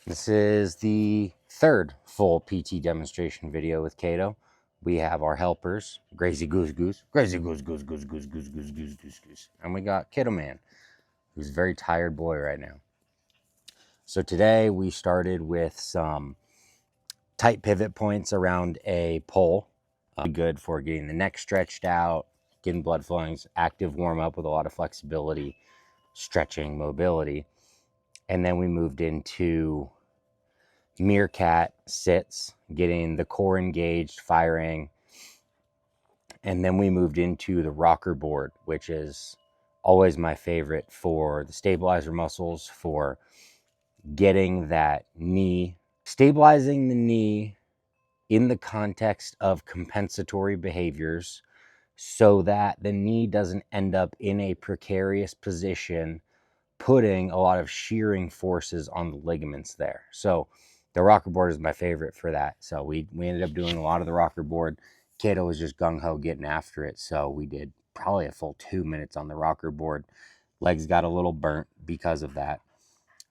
This is the third full PT demonstration video with Kado. We have our helpers, Crazy Goose Goose, Crazy Goose Goose Goose Goose Goose Goose Goose Goose Goose, and we got Kiddo Man, who's a very tired boy right now. So today we started with some tight pivot points around a pole. Good for getting the neck stretched out, getting blood flowing, active warm up with a lot of flexibility, stretching, mobility. And then we moved into Meerkat sits, getting the core engaged, firing. And then we moved into the rocker board, which is always my favorite for the stabilizer muscles, for getting that knee, stabilizing the knee in the context of compensatory behaviors so that the knee doesn't end up in a precarious position, putting a lot of shearing forces on the ligaments there. So the rocker board is my favorite for that. So we ended up doing a lot of the rocker board. Kado was just gung-ho getting after it. So we did probably a full 2 minutes on the rocker board. Legs got a little burnt because of that.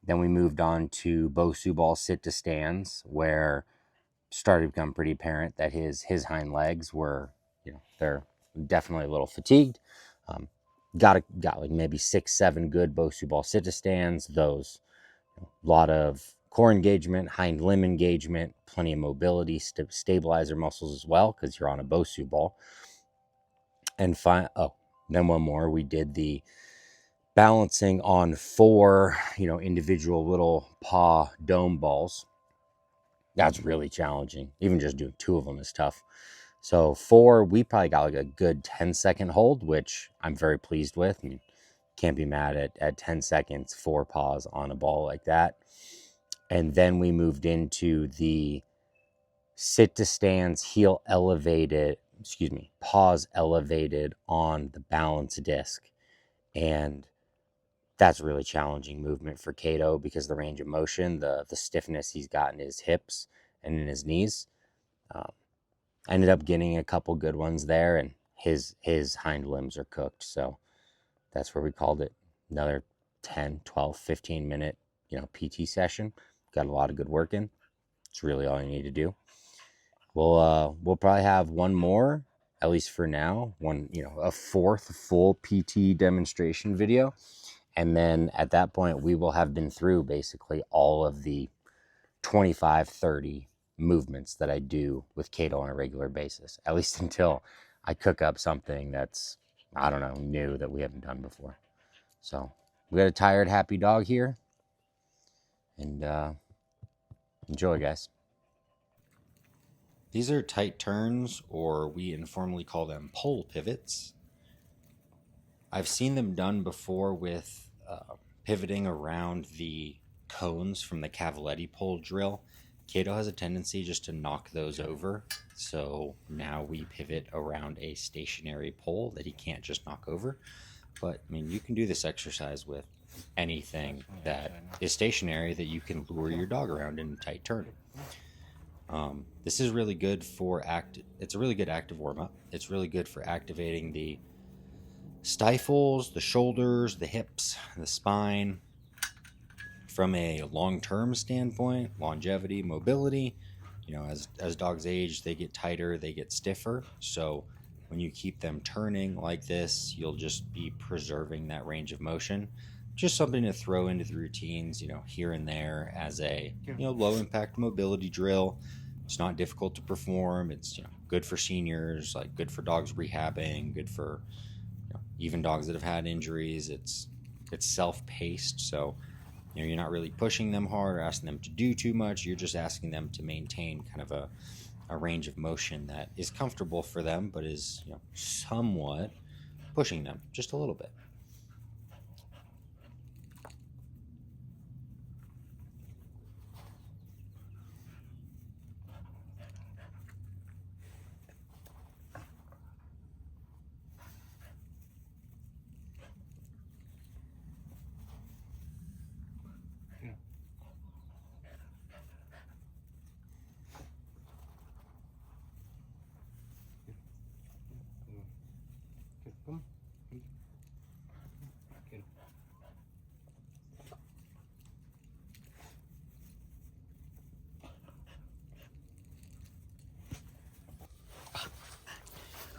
Then we moved on to BOSU ball sit to stands, where started to become pretty apparent that his hind legs were, they're definitely a little fatigued. Got like maybe 6-7 good BOSU ball sit to stands. Those, a lot of core engagement, hind limb engagement, plenty of mobility, stabilizer muscles as well, because you're on a BOSU ball. And then one more, we did the balancing on 4, individual little paw dome balls. That's really challenging. Even just doing 2 of them is tough. So 4, we probably got like a good 10-second hold, which I'm very pleased with. I mean, can't be mad at 10 seconds, 4 paws on a ball like that. And then we moved into the sit to stands, paws elevated on the balance disc. And that's a really challenging movement for Kado because the range of motion, the stiffness he's got in his hips and in his knees. I ended up getting a couple good ones there, and his hind limbs are cooked. So that's where we called it another 10, 12, 15 minute, PT session. Got a lot of good work in. It's really all you need to do. We'll probably have one more, at least for now, a 4th full PT demonstration video. And then at that point, we will have been through basically all of the 25, 30 movements that I do with Kado on a regular basis, at least until I cook up something that's, I don't know, new that we haven't done before. So we got a tired, happy dog here. And enjoy, guys. These are tight turns, or we informally call them pole pivots. I've seen them done before with pivoting around the cones from the Cavaletti pole drill. Kado has a tendency just to knock those over. So now we pivot around a stationary pole that he can't just knock over. But I mean, you can do this exercise with anything that is stationary that you can lure your dog around in a tight turn. This is really good for it's a really good active warm-up. It's really good for activating the stifles, the shoulders, the hips, the spine. From a long-term standpoint, longevity, mobility, as dogs age, they get tighter, they get stiffer. So when you keep them turning like this, you'll just be preserving that range of motion. Just something to throw into the routines, here and there as a, low impact mobility drill. It's not difficult to perform. It's, good for seniors, like good for dogs rehabbing, good for, even dogs that have had injuries. It's self-paced. So, you're not really pushing them hard or asking them to do too much. You're just asking them to maintain kind of a range of motion that is comfortable for them, but is, somewhat pushing them just a little bit.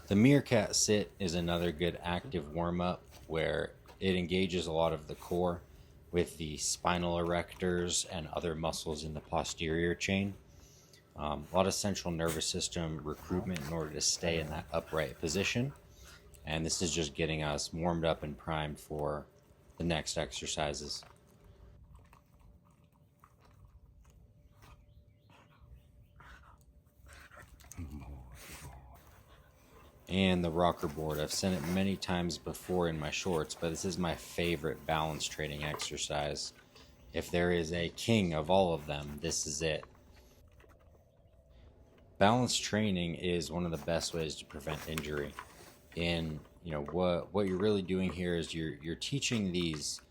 The Meerkat sit is another good active warm-up where it engages a lot of the core with the spinal erectors and other muscles in the posterior chain. A lot of central nervous system recruitment in order to stay in that upright position. And this is just getting us warmed up and primed for the next exercises. And the rocker board. I've seen it many times before in my shorts, but this is my favorite balance training exercise. If there is a king of all of them, this is it. Balance training is one of the best ways to prevent injury. And what you're really doing here is you're teaching these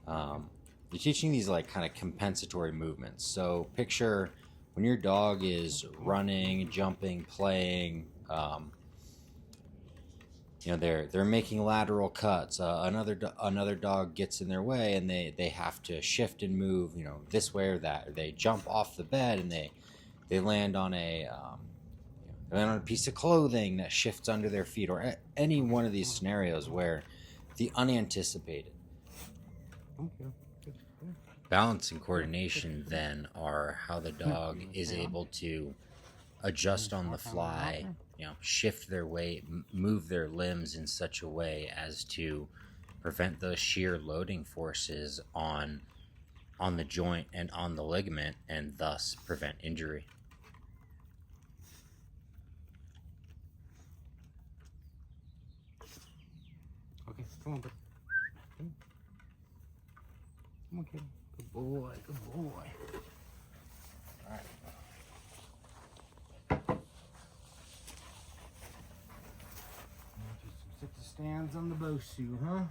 like kind of compensatory movements. So picture when your dog is running, jumping, playing. They're making lateral cuts. Another dog gets in their way, and they have to shift and move, this way or that. Or they jump off the bed and they land on a piece of clothing that shifts under their feet, or any one of these scenarios where the unanticipated. Balance and coordination then are how the dog is able to adjust on the fly, shift their weight, move their limbs in such a way as to prevent those shear loading forces on the joint and on the ligament, and thus prevent injury. Okay, come on, bud. Come on, kid. Good boy, good boy. All right. Just sit the stands on the BOSU, huh?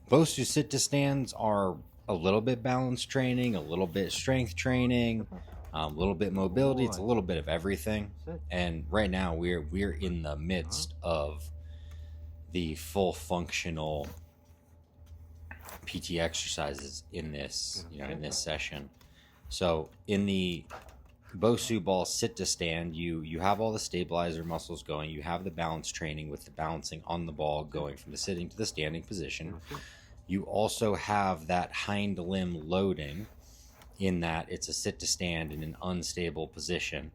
BOSU sit-to-stands are a little bit balance training, a little bit strength training, a little bit mobility. It's a little bit of everything. And right now we're in the midst of the full functional PT exercises in this session. So in the BOSU ball sit to stand, you have all the stabilizer muscles going. You have the balance training with the balancing on the ball going from the sitting to the standing position. You also have that hind limb loading, in that it's a sit to stand in an unstable position,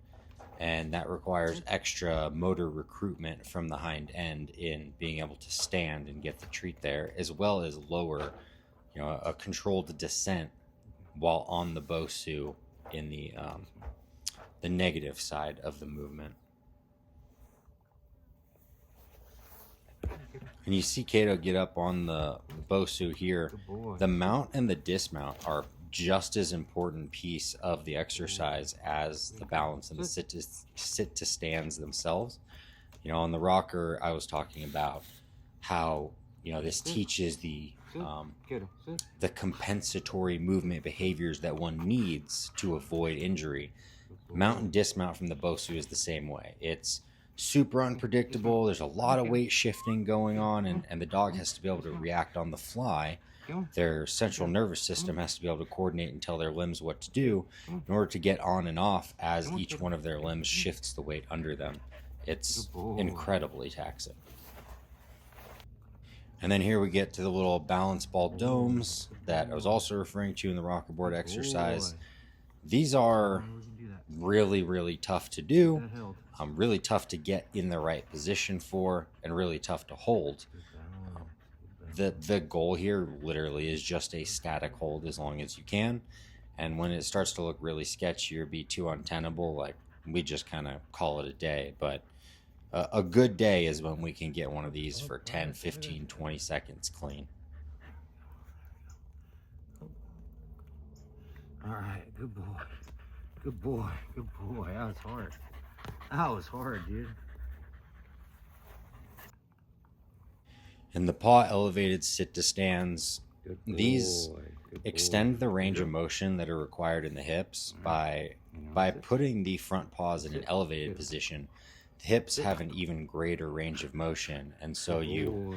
and that requires extra motor recruitment from the hind end in being able to stand and get the treat there, as well as lower, a controlled descent while on the BOSU in the negative side of the movement. And you see Kado get up on the BOSU here. The mount and the dismount are just as important piece of the exercise as the balance and the sit to stands themselves. On the rocker, I was talking about how this teaches the compensatory movement behaviors that one needs to avoid injury. Mount and dismount from the BOSU is the same way. It's super unpredictable. There's a lot of weight shifting going on, and the dog has to be able to react on the fly. Their central nervous system has to be able to coordinate and tell their limbs what to do in order to get on and off as each one of their limbs shifts the weight under them. It's incredibly taxing. And then here we get to the little balance ball domes that I was also referring to in the rocker board exercise. These are really, really tough to do, really tough to get in the right position for, and really tough to hold. The goal here literally is just a static hold as long as you can, and when it starts to look really sketchy or be too untenable, like, we just kind of call it a day. But a good day is when we can get one of these for 10, 15, 20 seconds clean. All right, good boy. Good boy, good boy. That was hard. That was hard, dude. And the Paw-elevated sit-to-stands, these extend the range of motion that are required in the hips by putting the front paws in an elevated position. The hips have an even greater range of motion, and so you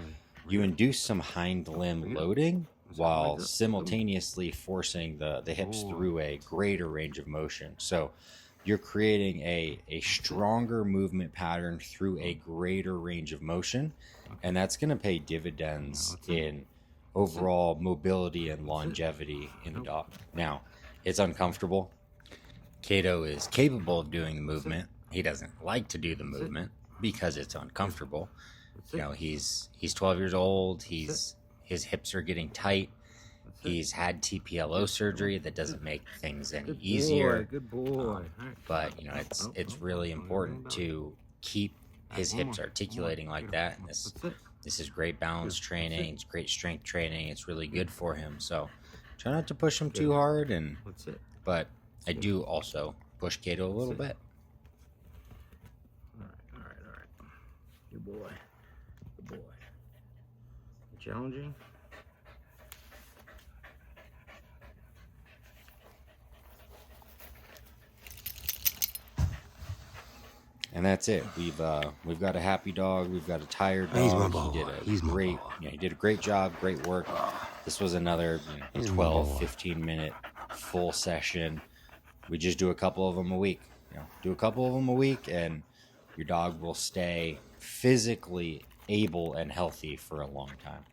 induce some hind limb loading while simultaneously forcing the hips through a greater range of motion. So you're creating a stronger movement pattern through a greater range of motion, and that's going to pay dividends in overall mobility and longevity in the dog. Now, it's uncomfortable. Kado is capable of doing the movement. He doesn't like to do the movement because it's uncomfortable. You know, he's 12 years old. His hips are getting tight. He's had TPLO surgery. That doesn't make things any easier. Good boy. But you know, it's really important to keep his hips articulating like that. And this is great balance training. It's great strength training. It's really good for him. So try not to push him too hard. But I do also push Kado a little bit. All right. Good boy. Challenging. And that's it. We've got a happy dog. We've got a tired dog. He did a great job. Great work. This was another 12, 15-minute full session. We just do a couple of them a week. Do a couple of them a week, and your dog will stay physically able and healthy for a long time.